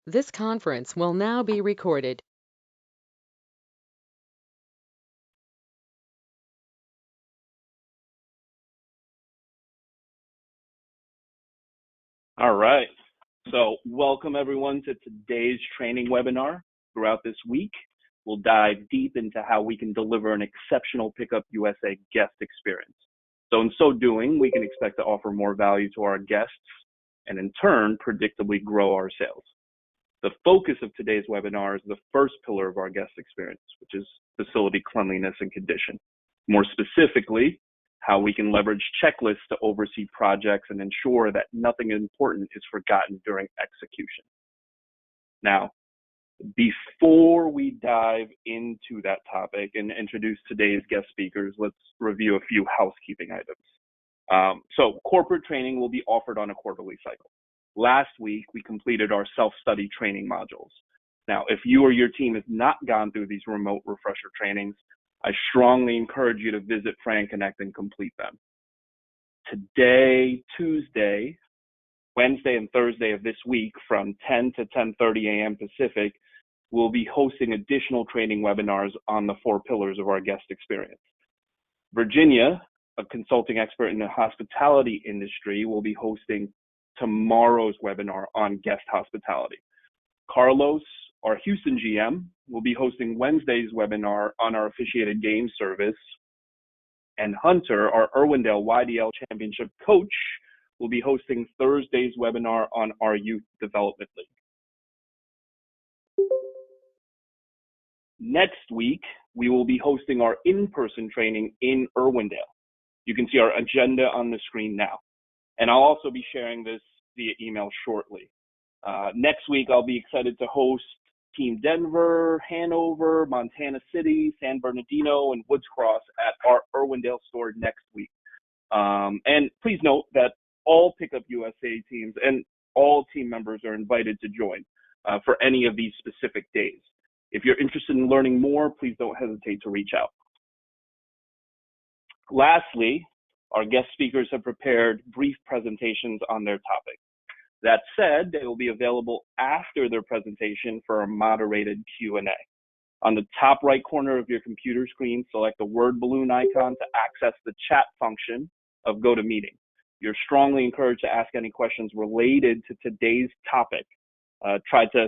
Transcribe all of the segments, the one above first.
This conference will now be recorded. All right. So welcome everyone to today's training webinar. Throughout this week, we'll dive deep into how we can deliver an exceptional PickUp USA guest experience. So in so doing, we can expect to offer more value to our guests and in turn, predictably grow our sales. The focus of today's webinar is the first pillar of our guest experience, which is facility cleanliness and condition. More specifically, how we can leverage checklists to oversee projects and ensure that nothing important is forgotten during execution. Now, before we dive into that topic and introduce today's guest speakers, let's review a few housekeeping items. So corporate training will be offered on a quarterly cycle. Last week, we completed our self-study training modules. Now, if you or your team has not gone through these remote refresher trainings, I strongly encourage you to visit Fran Connect and complete them. Today, Tuesday, Wednesday, and Thursday of this week from 10 to 10:30 a.m. Pacific, we'll be hosting additional training webinars on the 4 pillars of our guest experience. Virginia, a consulting expert in the hospitality industry, will be hosting tomorrow's webinar on guest hospitality. Carlos, our Houston GM, will be hosting Wednesday's webinar on our officiated game service. And Hunter, our Irwindale YDL Championship coach, will be hosting Thursday's webinar on our Youth Development League. Next week, we will be hosting our in-person training in Irwindale. You can see our agenda on the screen now. And I'll also be sharing this via email shortly. Next week, I'll be excited to host Team Denver, Hanover, Montana City, San Bernardino, and Woods Cross at our Irwindale store next week. And please note that all PickUp USA teams and all team members are invited to join for any of these specific days. If you're interested in learning more, please don't hesitate to reach out. Lastly, our guest speakers have prepared brief presentations on their topic. That said, they will be available after their presentation for a moderated Q&A. On the top right corner of your computer screen, select the word balloon icon to access the chat function of GoToMeeting. You're strongly encouraged to ask any questions related to today's topic. Try to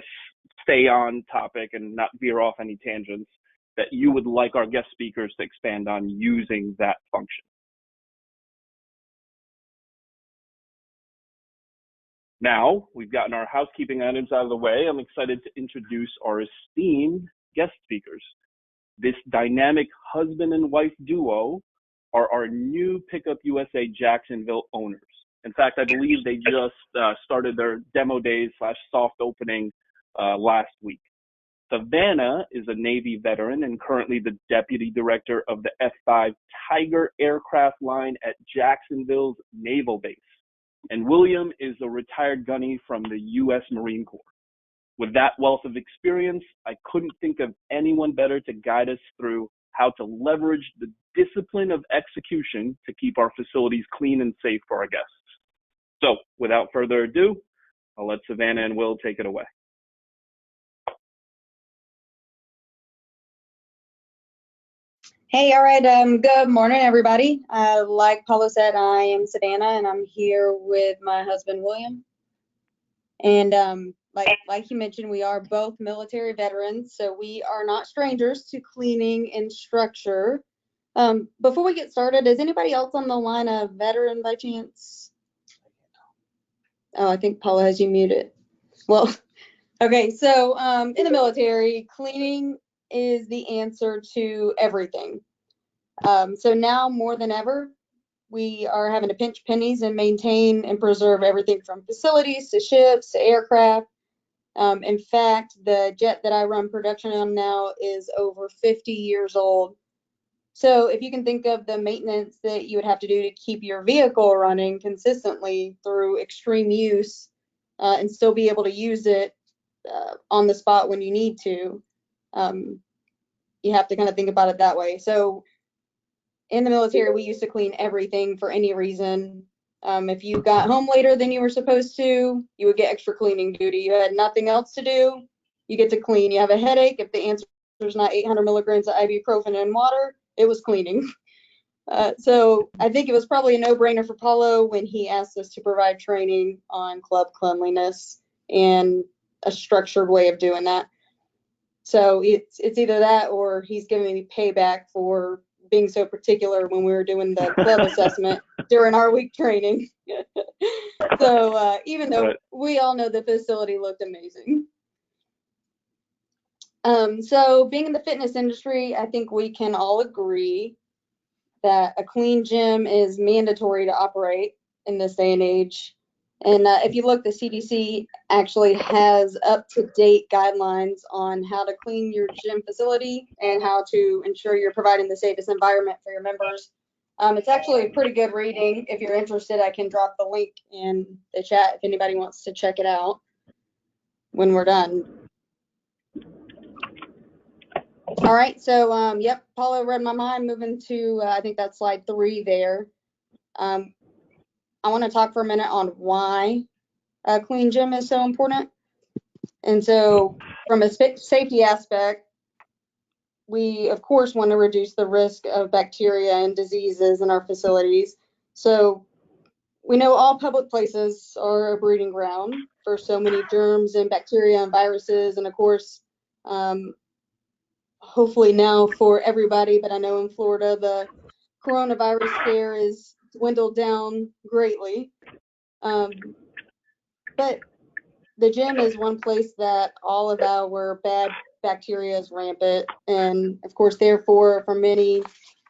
stay on topic and not veer off any tangents that you would like our guest speakers to expand on using that function. Now, we've gotten our housekeeping items out of the way. I'm excited to introduce our esteemed guest speakers. This dynamic husband and wife duo are our new PickUp USA Jacksonville owners. In fact, I believe they just started their demo days / soft opening last week. Savanna is a Navy veteran and currently the deputy director of the F-5 Tiger aircraft line at Jacksonville's Naval Base. And William is a retired gunny from the U.S. Marine Corps. With that wealth of experience, I couldn't think of anyone better to guide us through how to leverage the discipline of execution to keep our facilities clean and safe for our guests. So, without further ado, I'll let Savanna and Will take it away. Hey, all right. Good morning, everybody. Like Paulo said, I am Savanna, and I'm here with my husband, William. And like you mentioned, we are both military veterans, so we are not strangers to cleaning and structure. Before we get started, is anybody else on the line a veteran by chance? Oh, I think Paulo has you muted. Well, okay. So in the military, cleaning is the answer to everything. So now more than ever, we are having to pinch pennies and maintain and preserve everything from facilities to ships to aircraft. In fact, the jet that I run production on now is over 50 years old. So if you can think of the maintenance that you would have to do to keep your vehicle running consistently through extreme use and still be able to use it on the spot when you need to, you have to kind of think about it that way. So in the military, we used to clean everything for any reason. If you got home later than you were supposed to, you would get extra cleaning duty. You had nothing else to do, you get to clean. You have a headache, if the answer is not 800 milligrams of ibuprofen and water, it was cleaning. So I think it was probably a no-brainer for Paulo when he asked us to provide training on club cleanliness and a structured way of doing that. So it's either that or he's giving me payback for being so particular when we were doing the club assessment during our week training. So even though we all know the facility looked amazing. So being in the fitness industry, I think we can all agree that a clean gym is mandatory to operate in this day and age. And if you look, the CDC actually has up-to-date guidelines on how to clean your gym facility and how to ensure you're providing the safest environment for your members. It's actually a pretty good reading. If you're interested, I can drop the link in the chat if anybody wants to check it out when we're done. All right, so yep, Paulo read my mind. Moving to, I think that's slide 3 there. I want to talk for a minute on why a clean gym is so important. And so from a safety aspect, we of course want to reduce the risk of bacteria and diseases in our facilities. So we know all public places are a breeding ground for so many germs and bacteria and viruses. And of course, hopefully now for everybody, but I know in Florida, the coronavirus scare is dwindled down greatly. But the gym is one place that all of our bad bacteria is rampant. And of course, therefore, for many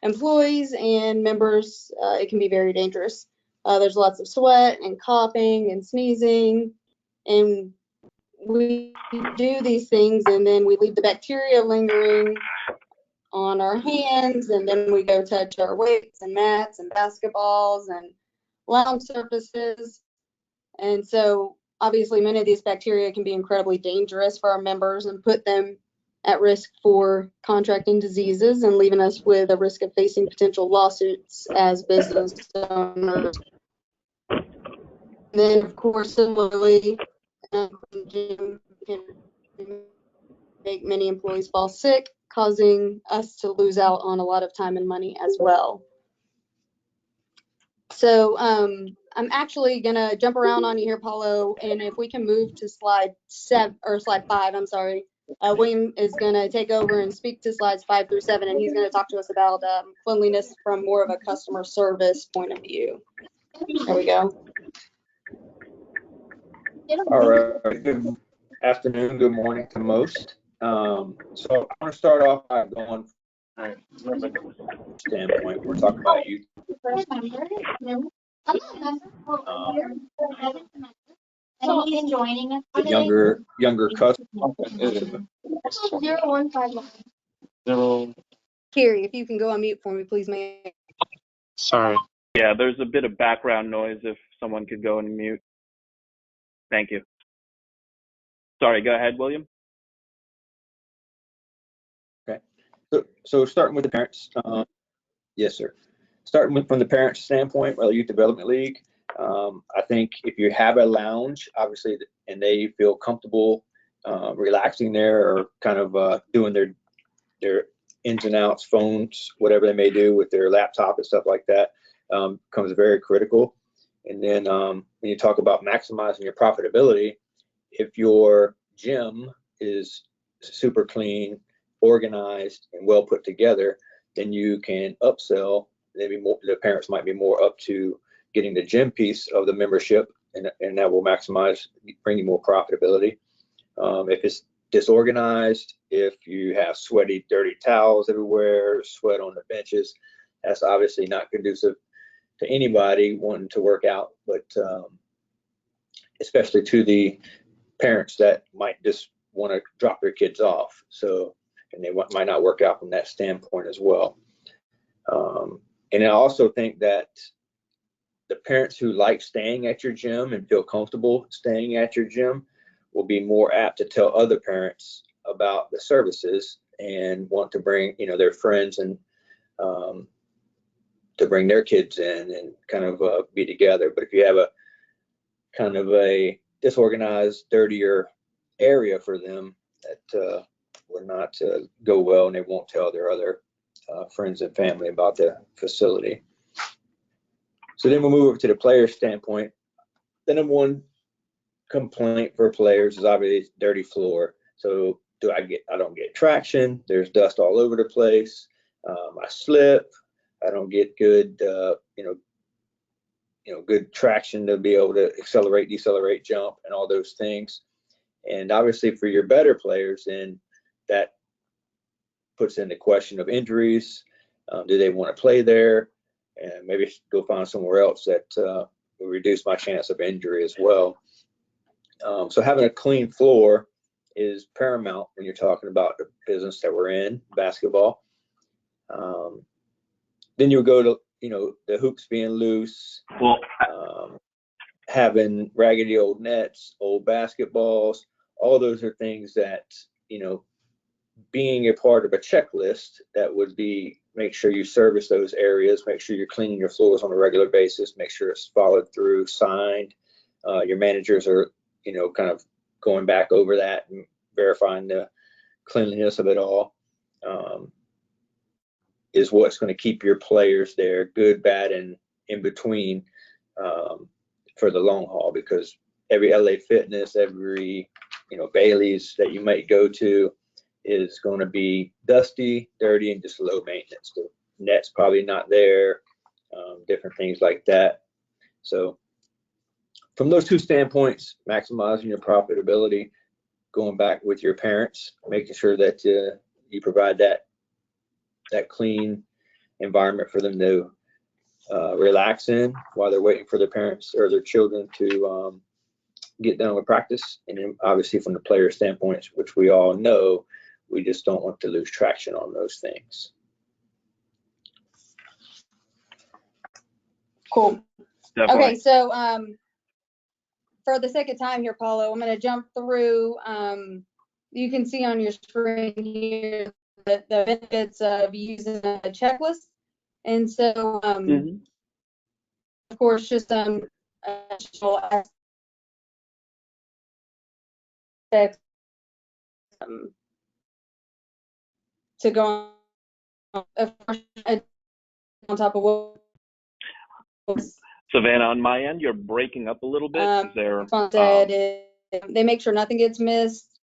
employees and members, it can be very dangerous. There's lots of sweat and coughing and sneezing. And we do these things and then we leave the bacteria lingering on our hands, and then we go touch our weights and mats and basketballs and lounge surfaces. And so obviously many of these bacteria can be incredibly dangerous for our members and put them at risk for contracting diseases and leaving us with a risk of facing potential lawsuits as business owners. And then of course, similarly, gym can make many employees fall sick, causing us to lose out on a lot of time and money as well. So I'm actually gonna jump around on you here, Paulo, and if we can move to slide 5, I'm sorry. William is gonna take over and speak to slides 5 through 7, and he's gonna talk to us about cleanliness from more of a customer service point of view. There we go. All right, good afternoon, good morning to most. So I'm going to start off by going from a standpoint. We're talking about youth. Younger customers. Kerry, if you can go on mute for me, please, ma'am. Sorry. Yeah, there's a bit of background noise if someone could go and mute. Thank you. Sorry, go ahead, William. Okay. So starting with the parents. Yes, sir. Starting from the parents' standpoint, well, Youth Development League, I think if you have a lounge, obviously, and they feel comfortable relaxing there or kind of doing their ins and outs, phones, whatever they may do with their laptop and stuff like that, becomes very critical. And then when you talk about maximizing your profitability, if your gym is super clean, organized, and well put together, then you can upsell. Maybe more, the parents might be more up to getting the gym piece of the membership, and that will maximize, bring you more profitability. If it's disorganized, if you have sweaty, dirty towels everywhere, sweat on the benches, that's obviously not conducive to anybody wanting to work out, but especially to the parents that might just want to drop their kids off. So, and they might not work out from that standpoint as well. And I also think that the parents who like staying at your gym and feel comfortable staying at your gym will be more apt to tell other parents about the services and want to bring, their friends and to bring their kids in and kind of be together. But if you have a kind of a disorganized, dirtier area for them, that would not go well, and they won't tell their other friends and family about the facility. So then we'll move over to the player standpoint. The number one complaint for players is obviously dirty floor. So I don't get traction. There's dust all over the place. I slip. I don't get good, good traction to be able to accelerate, decelerate, jump, and all those things. And obviously for your better players, then that puts in the question of injuries. Do they want to play there? And maybe go find somewhere else that will reduce my chance of injury as well. So having a clean floor is paramount when you're talking about the business that we're in, basketball. Then you go to, the hoops being loose, having raggedy old nets, old basketballs. All those are things that, being a part of a checklist, that would be make sure you service those areas, make sure you're cleaning your floors on a regular basis, make sure it's followed through, signed. Your managers are, kind of going back over that and verifying the cleanliness of it all. Is what's going to keep your players there, good, bad, and in between, for the long haul, because every LA Fitness, every, Bailey's that you might go to is going to be dusty, dirty, and just low maintenance. The net's probably not there, different things like that. So from those two standpoints, maximizing your profitability, going back with your parents, making sure that you provide that clean environment for them to relax in while they're waiting for their parents or their children to get done with practice. And then obviously from the player standpoint, which we all know, we just don't want to lose traction on those things. Cool. Definitely. Okay, so for the sake of time here, Paulo, I'm going to jump through. You can see on your screen here the benefits of using a checklist. And so, of course, just some additional aspects to go on, of course, on top of what Savanna, on my end, you're breaking up a little bit. Is there? They make sure nothing gets missed.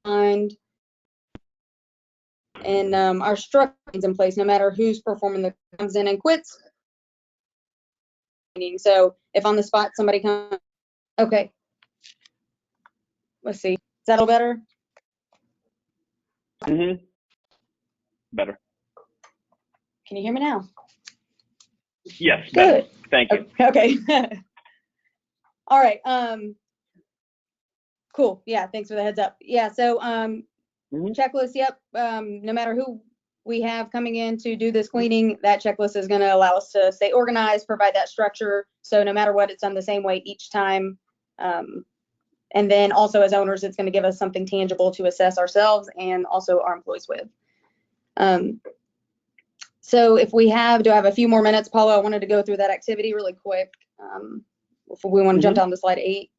And our structure is in place no matter who's performing the comes in and quits. So if on the spot somebody comes, okay, let's see, is that a little better? Better. Can you hear me now? Yes. Good. Better. Thank you. Okay. All right. Cool. Yeah. Thanks for the heads up. Yeah. So checklist. Yep. No matter who we have coming in to do this cleaning, that checklist is going to allow us to stay organized, provide that structure. So no matter what, it's done the same way each time. And then also as owners, it's going to give us something tangible to assess ourselves and also our employees with. So if we do I have a few more minutes, Paulo, I wanted to go through that activity really quick. If we want to jump down to slide 8.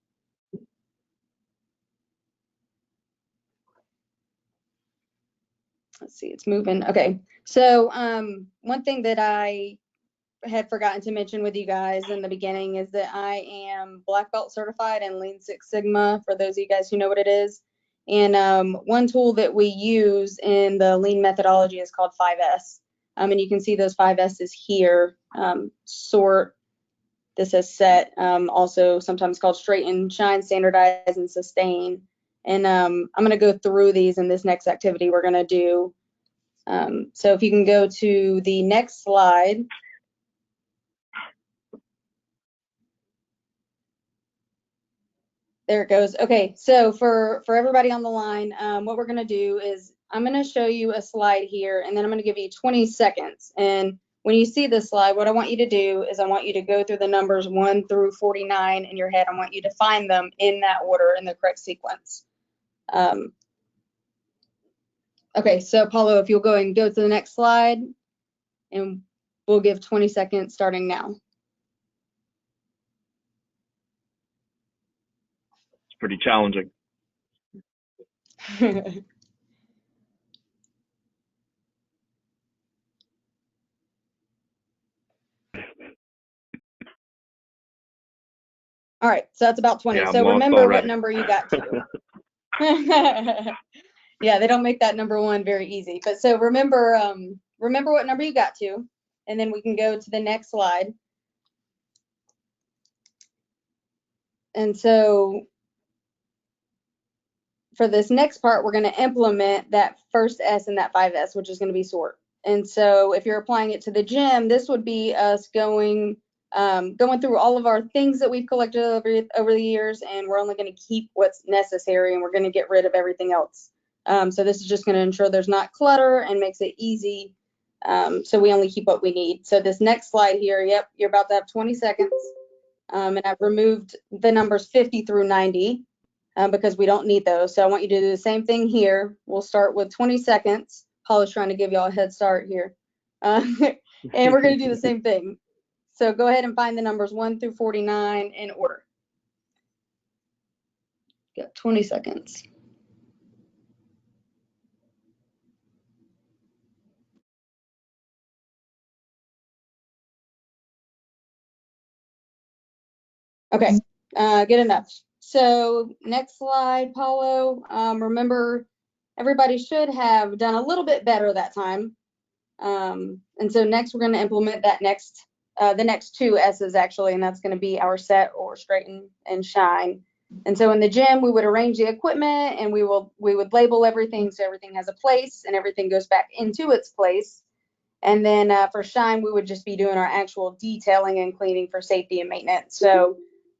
Let's see, it's moving. Okay. So one thing that I had forgotten to mention with you guys in the beginning is that I am black belt certified in Lean Six Sigma, for those of you guys who know what it is. And one tool that we use in the lean methodology is called 5S. And you can see those 5 S's here. Sort, this is set, also sometimes called straighten, shine, standardize, and sustain. And I'm going to go through these in this next activity we're going to do. So if you can go to the next slide. There it goes. Okay, so for everybody on the line, what we're going to do is I'm going to show you a slide here, and then I'm going to give you 20 seconds. And when you see this slide, what I want you to do is I want you to go through the numbers 1 through 49 in your head. I want you to find them in that order, in the correct sequence. Okay, so Paulo, if you'll go and go to the next slide. and we'll give 20 seconds starting now. It's pretty challenging. All right, so that's about 20. Yeah, I'm So lost remember what already. number you got to. Yeah, they don't make that number one very easy. But so remember what number you got to, and then we can go to the next slide. And so for this next part, we're going to implement that first S and that 5S, which is going to be sort. And so if you're applying it to the gym, this would be us going through all of our things that we've collected over the years, and we're only going to keep what's necessary, and we're going to get rid of everything else. So this is just going to ensure there's not clutter and makes it easy. So we only keep what we need. So this next slide here, yep, you're about to have 20 seconds. And I've removed the numbers 50 through 90 because we don't need those. So I want you to do the same thing here. We'll start with 20 seconds. Paula's trying to give y'all a head start here. And we're going to do the same thing. So go ahead and find the numbers 1 through 49 in order. Got 20 seconds. Okay, good enough. So next slide, Paulo. Remember, everybody should have done a little bit better that time. And so next we're going to implement that the next two S's actually, and that's going to be our set or straighten and shine. And so in the gym, we would arrange the equipment and we would label everything so everything has a place and everything goes back into its place. And then for shine, we would just be doing our actual detailing and cleaning for safety and maintenance. So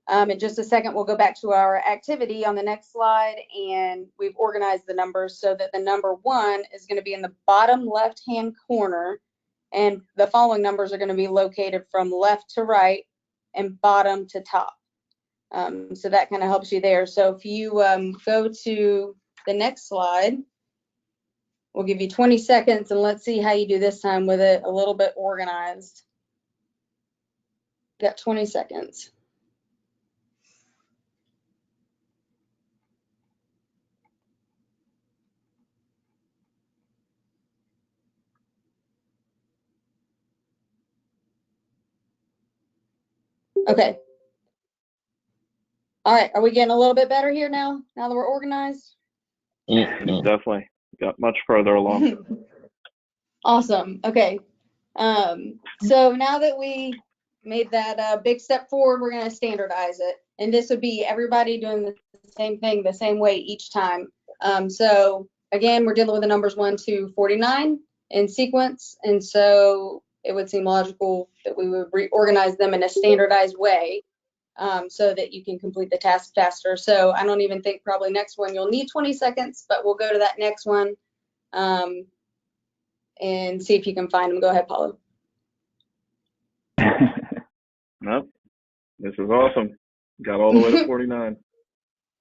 in just a second, we'll go back to our activity on the next slide, and we've organized the numbers so that the number 1 is going to be in the bottom left-hand corner, and the following numbers are going to be located from left to right and bottom to top. So that kind of helps you there. So if you go to the next slide, we'll give you 20 seconds, and let's see how you do this time with it a little bit organized. Got 20 seconds. Okay. All right, are we getting a little bit better here now that we're organized? Definitely got much further along. Awesome. Okay. So now that we made that big step forward, we're going to standardize it. And this would be everybody doing the same thing the same way each time. So again, we're dealing with the numbers 1 to 49 in sequence. And so it would seem logical that we would reorganize them in a standardized way. So that you can complete the task faster. So I don't even think probably next one you'll need 20 seconds, but we'll go to that next one and see if you can find them. Go ahead, Paulo. Nope. This is awesome. Got all the way to 49.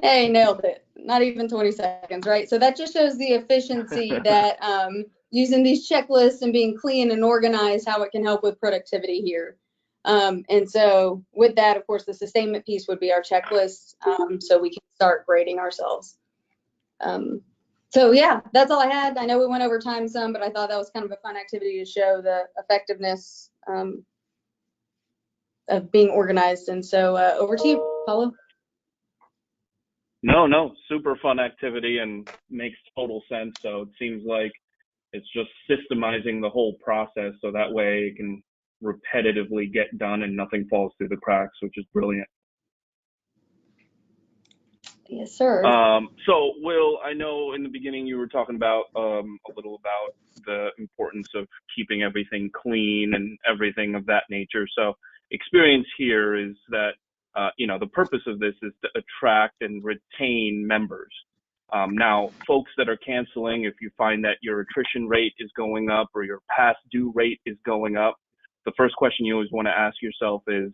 Hey, nailed it. Not even 20 seconds, right? So that just shows the efficiency that using these checklists and being clean and organized, how it can help with productivity here. And so with that, of course, the sustainment piece would be our checklist, so we can start grading ourselves. So yeah, that's all I had. I know we went over time some, but I thought that was kind of a fun activity to show the effectiveness of being organized. And so over to you, Paulo. No, super fun activity and makes total sense. So it seems like it's just systemizing the whole process so that way it can repetitively get done and nothing falls through the cracks, which is brilliant. Yes, sir. So Will, I know in the beginning you were talking about a little about the importance of keeping everything clean and everything of that nature. So experience here is that the purpose of this is to attract and retain members. Now, folks that are canceling, if you find that your attrition rate is going up or your past due rate is going up, the first question you always want to ask yourself is,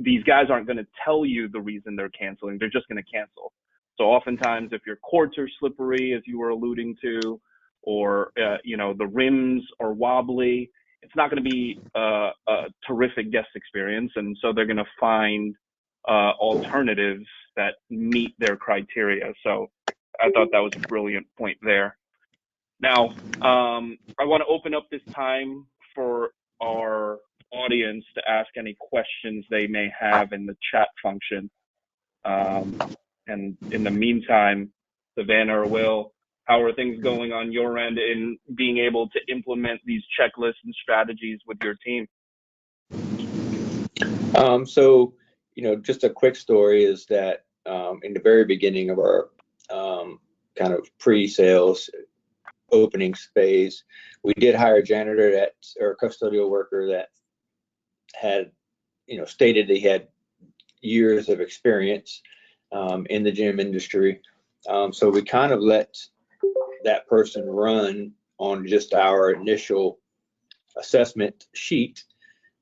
these guys aren't going to tell you the reason they're canceling. They're just going to cancel. So oftentimes, if your courts are slippery, as you were alluding to, or, the rims are wobbly, it's not going to be a terrific guest experience, and so they're going to find alternatives that meet their criteria. So I thought that was a brilliant point there. Now, I want to open up this time for our audience to ask any questions they may have in the chat function. And in the meantime, Savanna or Will, how are things going on your end in being able to implement these checklists and strategies with your team? So, just a quick story is that in the very beginning of our kind of pre-sales openings phase, we did hire a janitor or a custodial worker that had, stated he had years of experience in the gym industry. So we kind of let that person run on just our initial assessment sheet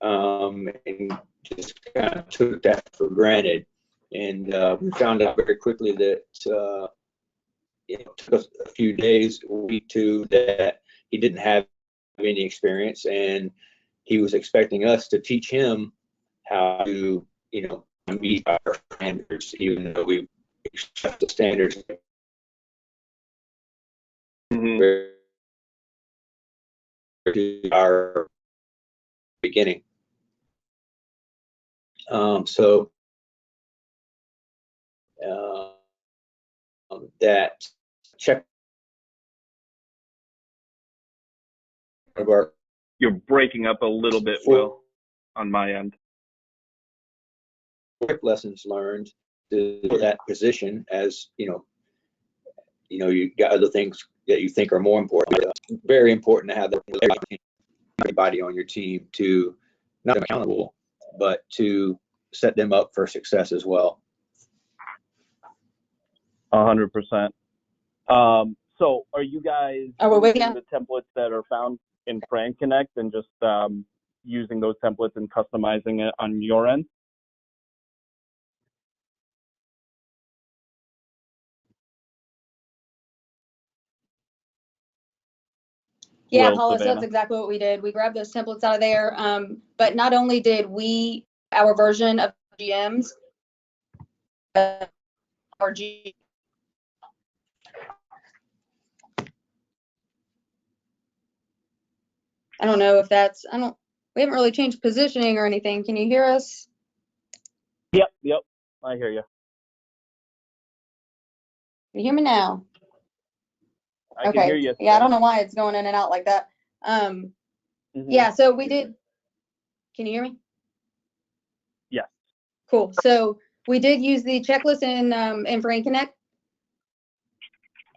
and just kind of took that for granted. And we found out very quickly that it took us a few days, a week, two, that he didn't have any experience, and he was expecting us to teach him how to, meet our standards, even though we accept the standards. Mm-hmm. Our beginning. So that check of our. You're breaking up a little bit, Will, on my end. Lessons learned to that position, as you got other things that you think are more important. Very important to have everybody on your team to not be accountable, but to set them up for success as well. 100%. So are you guys using the templates that are found in Frank Connect and just using those templates and customizing it on your end? Yeah, Well, Paula, so Savanna. that's exactly what we did. We grabbed those templates out of there. But not only did we, our version of GMs, our G. I don't know if that's, we haven't really changed positioning or anything. Can you hear us? Yep, I hear you. Can you hear me now? I can hear you. Yeah, I don't know why it's going in and out like that. Yeah, so we did. Can you hear me? Yeah. Cool. So we did use the checklist in Frank Connect,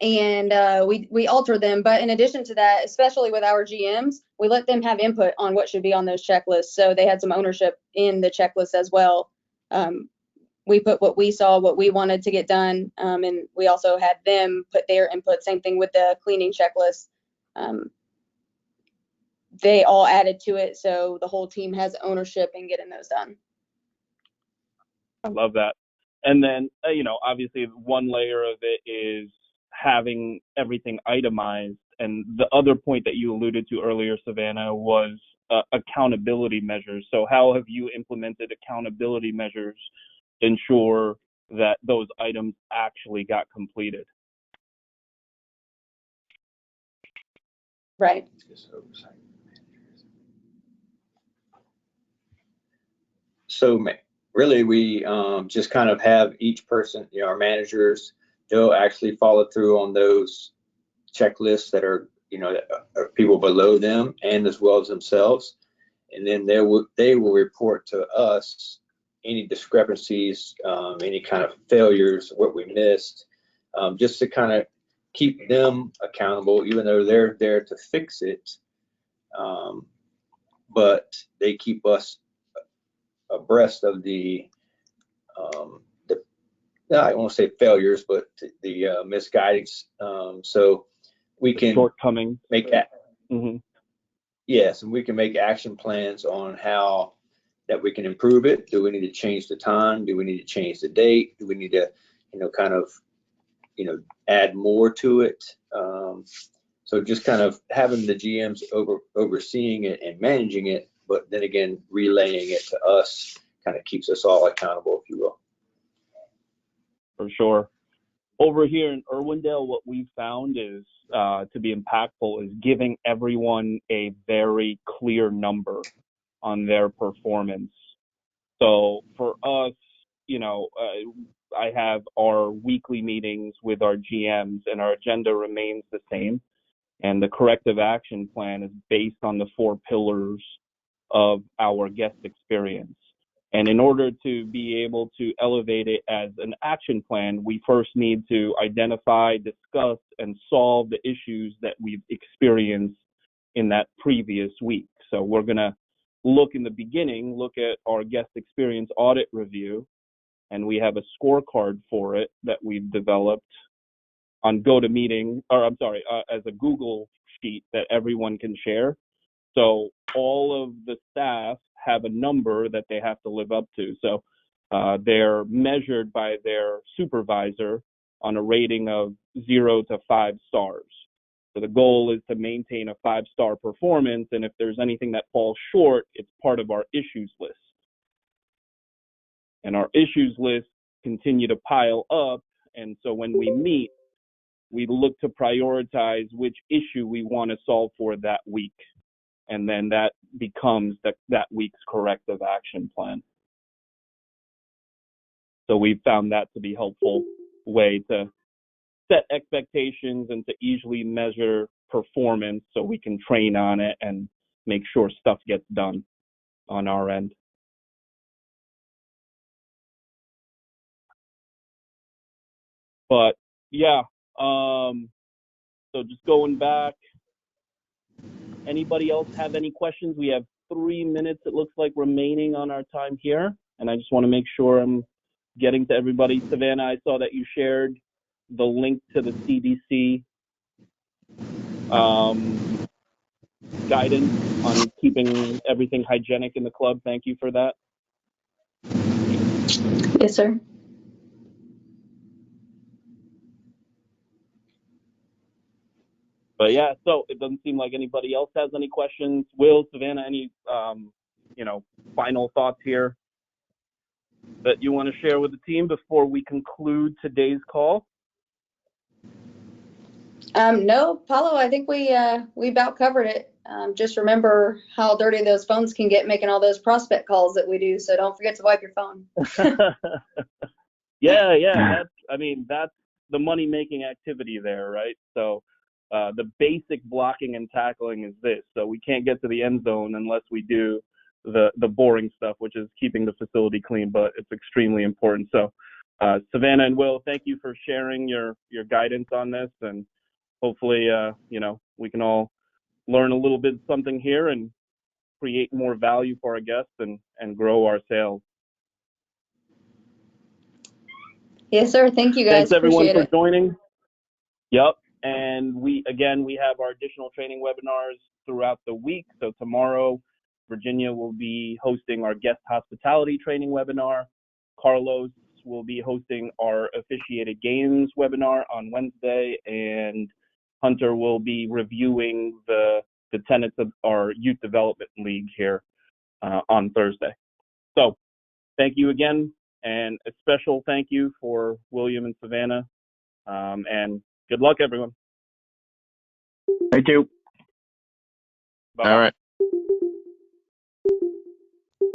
and we altered them. But in addition to that, especially with our GMs, we let them have input on what should be on those checklists. So they had some ownership in the checklist as well. We put what we saw, what we wanted to get done, and we also had them put their input. Same thing with the cleaning checklist. They all added to it, so the whole team has ownership in getting those done. I love that. And then, obviously one layer of it is having everything itemized. And the other point that you alluded to earlier, Savanna, was accountability measures. So how have you implemented accountability measures to ensure that those items actually got completed? Right. So really, we just kind of have each person, our managers, they'll actually follow through on those checklists that are, that are people below them and as well as themselves. And then they will report to us any discrepancies, any kind of failures, what we missed, just to kind of keep them accountable, even though they're there to fix it. But they keep us abreast of the I won't say failures, but the misguidance, so we can shortcomings. Make that. Mm-hmm. Yes, and we can make action plans on how that we can improve it. Do we need to change the time? Do we need to change the date? Do we need to, kind of, add more to it? So just kind of having the GMs overseeing it and managing it, but then again, relaying it to us kind of keeps us all accountable, if you will. For sure. Over here in Irwindale, what we've found is to be impactful is giving everyone a very clear number on their performance. So for us, I have our weekly meetings with our GMs, and our agenda remains the same. And the corrective action plan is based on the 4 pillars of our guest experience. And in order to be able to elevate it as an action plan, we first need to identify, discuss, and solve the issues that we've experienced in that previous week. So we're going to look at our guest experience audit review, and we have a scorecard for it that we've developed on as a Google sheet that everyone can share. So all of the staff have a number that they have to live up to. So they're measured by their supervisor on a rating of 0 to 5 stars. So the goal is to maintain a 5-star performance, and if there's anything that falls short, it's part of our issues list. And our issues list continue to pile up, and so when we meet, we look to prioritize which issue we want to solve for that week. And then that becomes that week's corrective action plan. So we've found that to be a helpful way to set expectations and to easily measure performance so we can train on it and make sure stuff gets done on our end. But yeah, so just going back, anybody else have any questions? We have 3 minutes, it looks like, remaining on our time here. And I just want to make sure I'm getting to everybody. Savanna, I saw that you shared the link to the CDC guidance on keeping everything hygienic in the club. Thank you for that. Yes, sir. But yeah, so it doesn't seem like anybody else has any questions. Will, Savanna, any final thoughts here that you want to share with the team before we conclude today's call? No, Paulo, I think we about covered it. Just remember how dirty those phones can get making all those prospect calls that we do. So don't forget to wipe your phone. Yeah. That's the money-making activity there, right? So the basic blocking and tackling is this. So we can't get to the end zone unless we do the boring stuff, which is keeping the facility clean, but it's extremely important. So Savanna and Will, thank you for sharing your guidance on this, and hopefully we can all learn a little bit something here and create more value for our guests and grow our sales. Yes, sir. Thank you, guys. Thanks everyone Appreciate for it. joining. Yep. And we have our additional training webinars throughout the week. So tomorrow, Virginia will be hosting our guest hospitality training webinar. Carlos will be hosting our officiated games webinar on Wednesday, and Hunter will be reviewing the tenets of our youth development league here on Thursday. So thank you again, and a special thank you for William and Savanna, and good luck, everyone. Thank you. Bye-bye. All right.